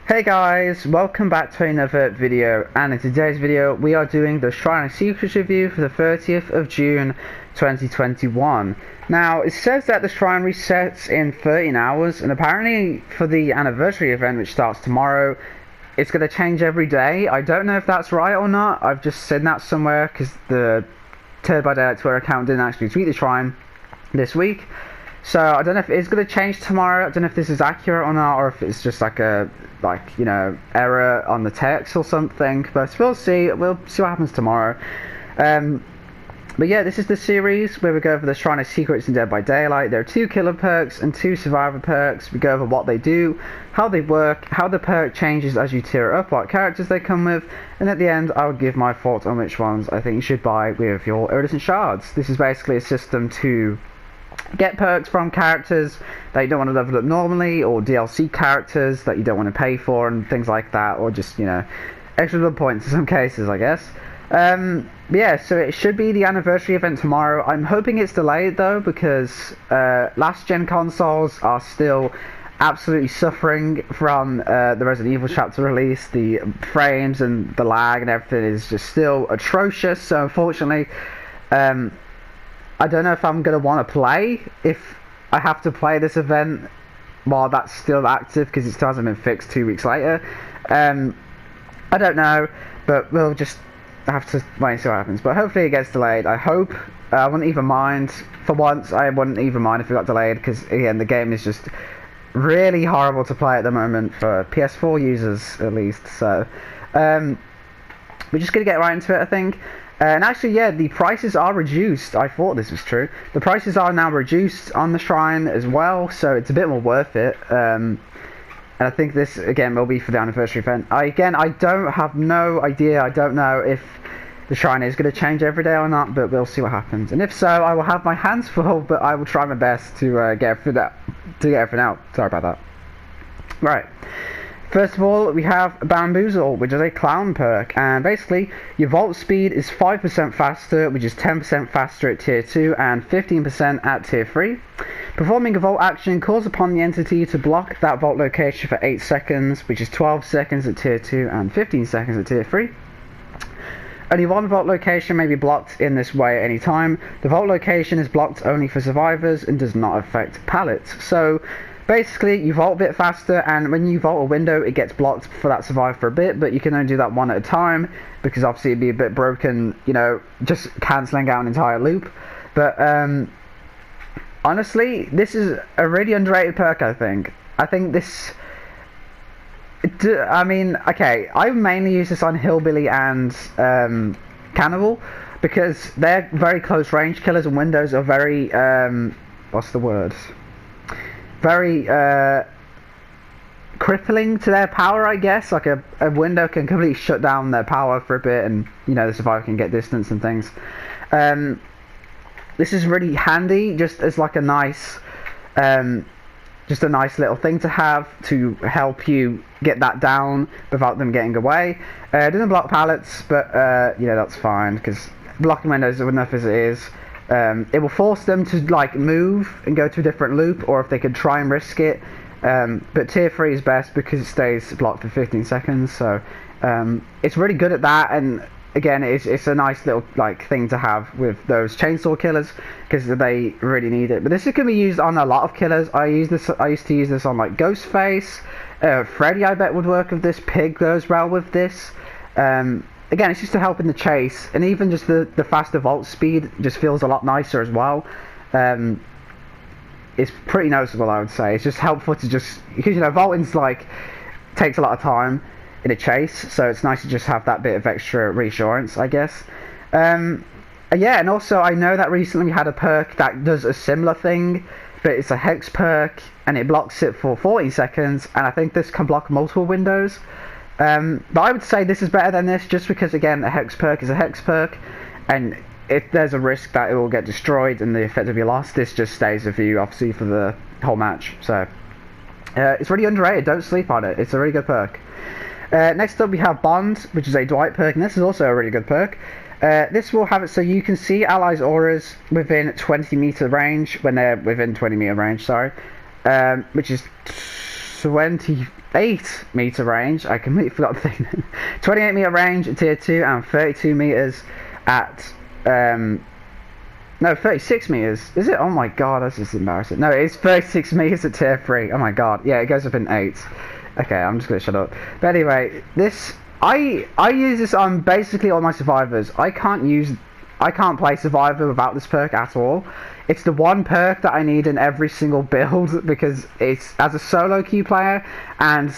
Hey guys, welcome back to another video, and in today's video we are doing the Shrine of Secrets review for the 30th of June 2021. Now it says that the shrine resets in 13 hours, and apparently for the anniversary event, which starts tomorrow, it's going to change every day. I don't know if that's right or not. I've just seen that somewhere because the Turd by Daylight Twitter account didn't actually tweet the shrine this week. So I don't know if it's going to change tomorrow. I don't know if this is accurate or not, or if it's just like a error on the text or something. But we'll see. We'll see what happens tomorrow. But yeah, this is the series where we go over the Shrine of Secrets in Dead by Daylight. There are 2 killer perks and 2 survivor perks. We go over what they do, how they work, how the perk changes as you tier it up, what characters they come with, and at the end I'll give my thoughts on which ones I think you should buy with your iridescent shards. This is basically a system to get perks from characters that you don't want to level up normally, or DLC characters that you don't want to pay for and things like that, or just, extra blood points in some cases, I guess. Yeah, so it should be the anniversary event tomorrow. I'm hoping it's delayed though, because last gen consoles are still absolutely suffering from the Resident Evil chapter release. The frames and the lag and everything is just still atrocious, so unfortunately I don't know if I'm going to want to play if I have to play this event while that's still active, because it still hasn't been fixed 2 weeks later. I don't know, but we'll just have to wait and see what happens. But hopefully it gets delayed. I hope. I wouldn't even mind. For once, I wouldn't even mind if it got delayed, because again, the game is just really horrible to play at the moment for PS4 users, at least. So we're just going to get right into it, I think. And actually, yeah, the prices are reduced. I thought this was true. The prices are now reduced on the Shrine as well, so it's a bit more worth it. And I think this, again, will be for the anniversary event. I don't have no idea. I don't know if the Shrine is going to change every day or not, but we'll see what happens. And if so, I will have my hands full, but I will try my best to get everything out. Sorry about that. Right. First of all, we have Bamboozle, which is a clown perk, and basically your vault speed is 5% faster, which is 10% faster at tier 2 and 15% at tier 3. Performing a vault action calls upon the entity to block that vault location for 8 seconds, which is 12 seconds at tier 2 and 15 seconds at tier 3. Only one vault location may be blocked in this way at any time. The vault location is blocked only for survivors and does not affect pallets. So basically, you vault a bit faster, and when you vault a window, it gets blocked for that survivor for a bit, but you can only do that one at a time, because obviously it'd be a bit broken, just cancelling out an entire loop. But honestly, this is a really underrated perk, I think. I think this... okay, I mainly use this on Hillbilly and Cannibal, because they're very close range killers, and windows are very... what's the word? Very crippling to their power, I guess. Like a window can completely shut down their power for a bit, and the survivor can get distance and things. This is really handy, just as like a nice little thing to have to help you get that down without them getting away. It doesn't block pallets, but that's fine, because blocking windows is enough as it is. It will force them to move and go to a different loop, or if they could try and risk it. But tier 3 is best because it stays blocked for 15 seconds. So it's really good at that. And again, it's a nice little thing to have with those chainsaw killers, because they really need it. But this can be used on a lot of killers. I used to use this on Ghostface. Freddy, I bet, would work with this. Pig goes well with this. Again, it's just to help in the chase, and even just the faster vault speed just feels a lot nicer as well. It's pretty noticeable, I would say. It's just helpful to just, because vaulting's takes a lot of time in a chase, so it's nice to just have that bit of extra reassurance, I guess. Yeah, and also I know that recently we had a perk that does a similar thing, but it's a hex perk, and it blocks it for 40 seconds, and I think this can block multiple windows. But I would say this is better than this, just because, again, a hex perk is a hex perk, and if there's a risk that it will get destroyed and the effect will be lost, this just stays with you, obviously, for the whole match. So it's really underrated. Don't sleep on it. It's a really good perk. Next up, we have Bond, which is a Dwight perk, and this is also a really good perk. This will have it so you can see allies' auras within 20 meter range, when they're within 20 meter range, sorry, which is 28 meter range. I completely forgot the thing. 28 meter range at tier 2 and 32 meters at no, 36 meters. Is it? Oh my god, that's just embarrassing. No, it's 36 meters at tier 3. Oh my god. Yeah, it goes up in 8. Okay, I'm just gonna shut up. But anyway, this I use this on basically all my survivors. I can't play survivor without this perk at all. It's the one perk that I need in every single build because it's as a solo queue player, and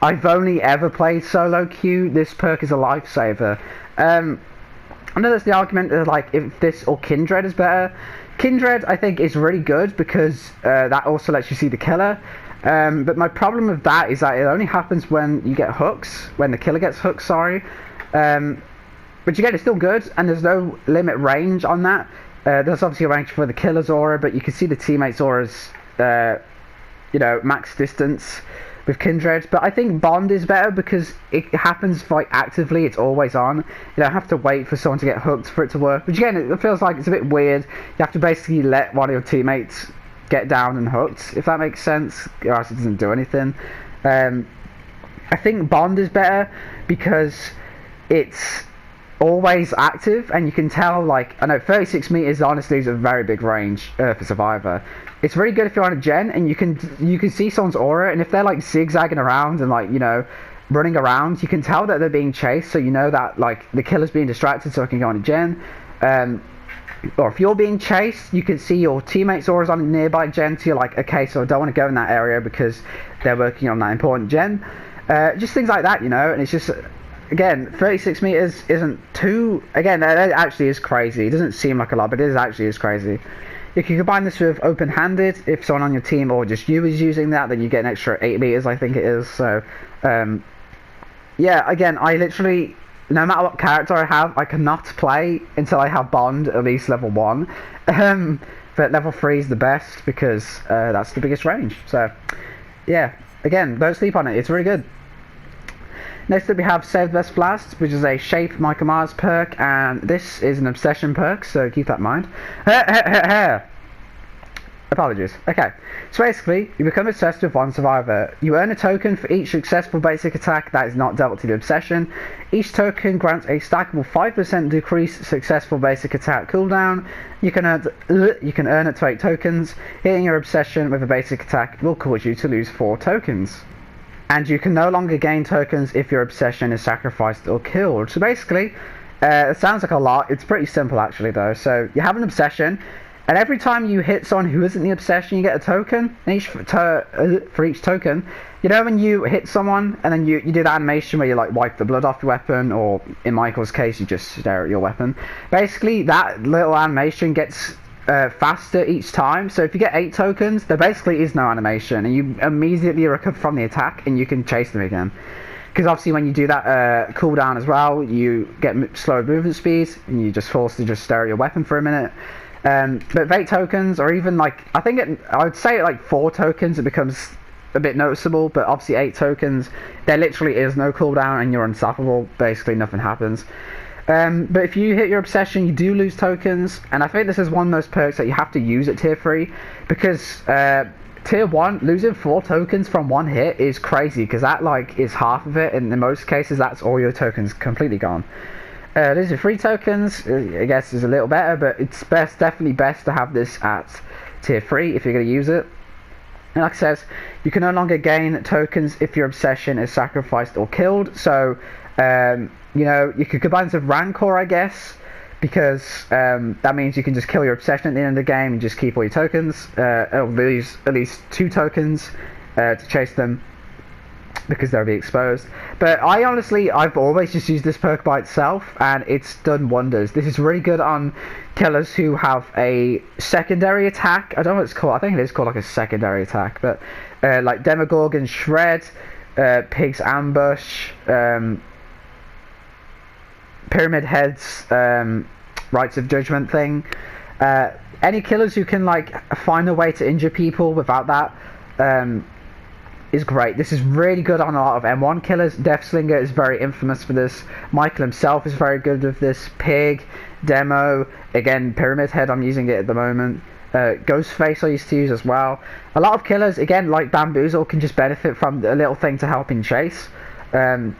I've only ever played solo queue. This perk is a lifesaver. I know there's the argument of like if this or Kindred is better. Kindred I think is really good because that also lets you see the killer. But my problem with that is that it only happens when you get hooks, when the killer gets hooked, sorry. But again, it's still good, and there's no limit range on that. There's obviously a range for the killer's aura, but you can see the teammates' auras, max distance with Kindred. But I think Bond is better because it happens like actively, it's always on. You don't have to wait for someone to get hooked for it to work. Which again, it feels like it's a bit weird. You have to basically let one of your teammates get down and hooked, if that makes sense, or else it doesn't do anything. I think Bond is better because it's always active, and you can tell, like, I know 36 meters honestly is a very big range for Survivor. It's really good if you're on a gen and you can see someone's aura, and if they're like zigzagging around and like, running around, you can tell that they're being chased, so you know that like the killer's being distracted, so I can go on a gen. Or if you're being chased, you can see your teammates' auras on a nearby gen, so you're like, okay, so I don't want to go in that area because they're working on that important gen. Just things like that, and it's just, again, 36 meters isn't too, again, that actually is crazy. It doesn't seem like a lot, but it actually is crazy. You can combine this with open-handed. If someone on your team or just you is using that, then you get an extra 8 meters, I think it is. So, yeah, again, I literally, no matter what character I have, I cannot play until I have Bond at least level 1. But level 3 is the best because that's the biggest range. So, yeah, again, don't sleep on it. It's really good. Next up we have Save the Best Flask, which is a Shape Michael Myers perk, and this is an Obsession perk, so keep that in mind. Apologies. Okay, so basically, you become obsessed with one survivor. You earn a token for each successful basic attack that is not dealt to the obsession. Each token grants a stackable 5% decreased successful basic attack cooldown. You can earn it to 8 tokens. Hitting your obsession with a basic attack will cause you to lose 4 tokens. And you can no longer gain tokens if your obsession is sacrificed or killed. So basically, it sounds like a lot. It's pretty simple actually though. So you have an obsession, and every time you hit someone who isn't the obsession, you get a token. And for each token, when you hit someone and then you do the animation where you like wipe the blood off your weapon, or in Michael's case, you just stare at your weapon. Basically, that little animation gets faster each time. So if you get 8 tokens, there basically is no animation, and you immediately recover from the attack and you can chase them again. Because obviously when you do that cooldown as well, you get slower movement speeds and you're just forced to just stare at your weapon for a minute. But with 8 tokens, or even like, I would say at like 4 tokens it becomes a bit noticeable, but obviously 8 tokens, there literally is no cooldown and you're unstoppable. Basically nothing happens. But if you hit your obsession, you do lose tokens, and I think this is one of those perks that you have to use at tier 3, because tier 1, losing 4 tokens from one hit is crazy, because that like is half of it, and in most cases that's all your tokens completely gone. Losing 3 tokens, I guess, is a little better, but it's definitely best to have this at tier 3 if you're going to use it. And like I says, you can no longer gain tokens if your obsession is sacrificed or killed, so you could combine this with Rancor, I guess, because that means you can just kill your obsession at the end of the game and just keep all your tokens. It'll lose at least 2 tokens to chase them, because they'll be exposed. But I've always just used this perk by itself, and it's done wonders. This is really good on killers who have a secondary attack. I don't know what it's called. I think it is called like a secondary attack, but like Demogorgon Shred, Pig's Ambush, Pyramid Head's Rights of Judgment thing. Any killers who can like find a way to injure people without that is great. This is really good on a lot of M1 killers. Deathslinger is very infamous for this. Michael himself is very good with this. Pig, Demo, again, Pyramid Head, I'm using it at the moment. Ghostface I used to use as well. A lot of killers, again, like Bamboozle, can just benefit from a little thing to help in chase. And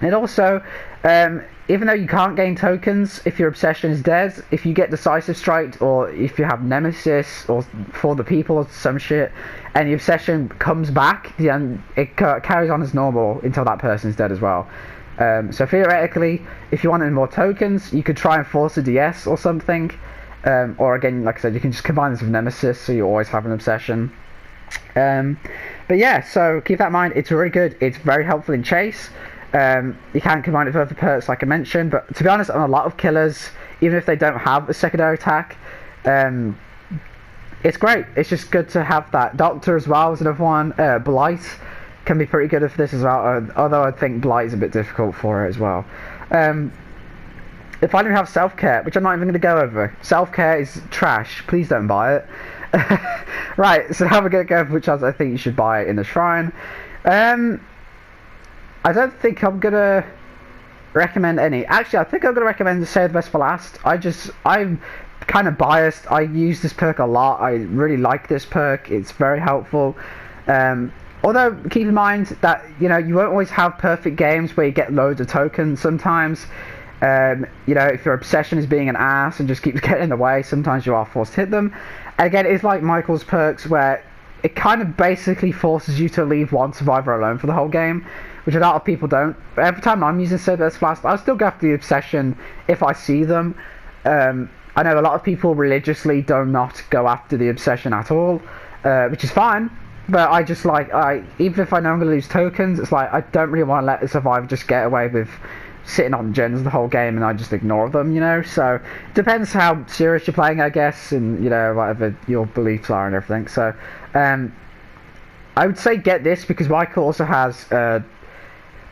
also, even though you can't gain tokens if your obsession is dead, if you get Decisive Strike, or if you have Nemesis, or For the People, or some shit, and the obsession comes back, then it carries on as normal until that person's dead as well. So theoretically, if you wanted more tokens, you could try and force a DS or something. Or again, like I said, you can just combine this with Nemesis, so you always have an obsession. But yeah, so keep that in mind. It's really good. It's very helpful in chase. You can combine it with other perks, like I mentioned. But to be honest, on a lot of killers, even if they don't have a secondary attack, it's great. It's just good to have that. Doctor as well is another one. Blight can be pretty good for this as well. Although I think Blight is a bit difficult for it as well. If I don't have self-care, which I'm not even going to go over. Self-care is trash. Please don't buy it. Right, so now we're going to go over which ones I think you should buy in the shrine. I don't think I'm going to recommend any. Actually, I think I'm going to recommend the Save the Best for Last. I'm kind of biased. I use this perk a lot. I really like this perk. It's very helpful. Although, keep in mind that, you know, you won't always have perfect games where you get loads of tokens. Sometimes, you know, if your obsession is being an ass and just keeps getting in the way, sometimes you are forced to hit them. And again, it's like Michael's perks, where it kind of basically forces you to leave one survivor alone for the whole game, which a lot of people don't. But every time I'm using Save the Best Flask, I'll still go after the obsession if I see them. I know a lot of people religiously do not go after the obsession at all, which is fine. But I just like, even if I know I'm going to lose tokens, it's like I don't really want to let the survivor just get away with sitting on gens the whole game and I just ignore them, you know. So it depends how serious you're playing, I guess, and you know, whatever your beliefs are and everything. So I would say get this, because Michael also has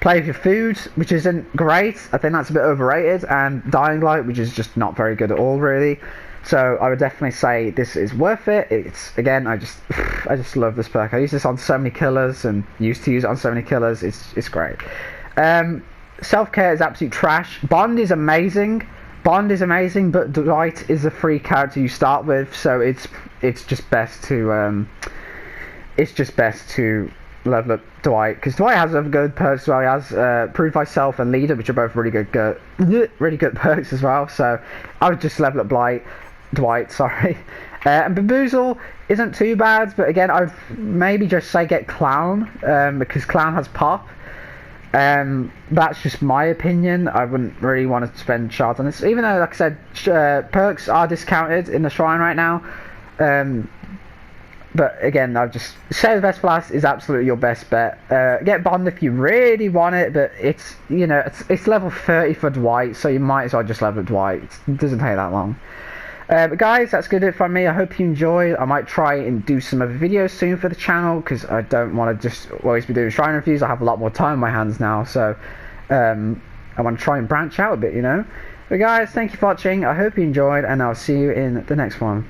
Play with Your Food, which isn't great. I think that's a bit overrated, and Dying Light, which is just not very good at all, really. So I would definitely say this is worth it. It's, again, I just love this perk. I use this on so many killers and used to use it on so many killers. It's great. Self-care is absolute trash. Bond is amazing, but Dwight is a free character you start with, so it's just best to level up Dwight, because Dwight has other good perks as well. He has Prove Thyself and Leader, which are both really good perks as well. So I would just level up Dwight, sorry. And Bamboozle isn't too bad, but again, I'd maybe just say get Clown, because Clown has pop. That's just my opinion. I wouldn't really want to spend shards on this, even though, like I said, perks are discounted in the shrine right now. But again, I'll just say the Best Flask is absolutely your best bet. Get Bond if you really want it, but it's, you know, it's level 30 for Dwight, so you might as well just level Dwight. It doesn't take that long. But guys, that's good from me. I hope you enjoyed. I might try and do some other videos soon for the channel, because I don't want to just always be doing shrine reviews. I have a lot more time on my hands now, so I want to try and branch out a bit, you know. But guys, thank you for watching. I hope you enjoyed, and I'll see you in the next one.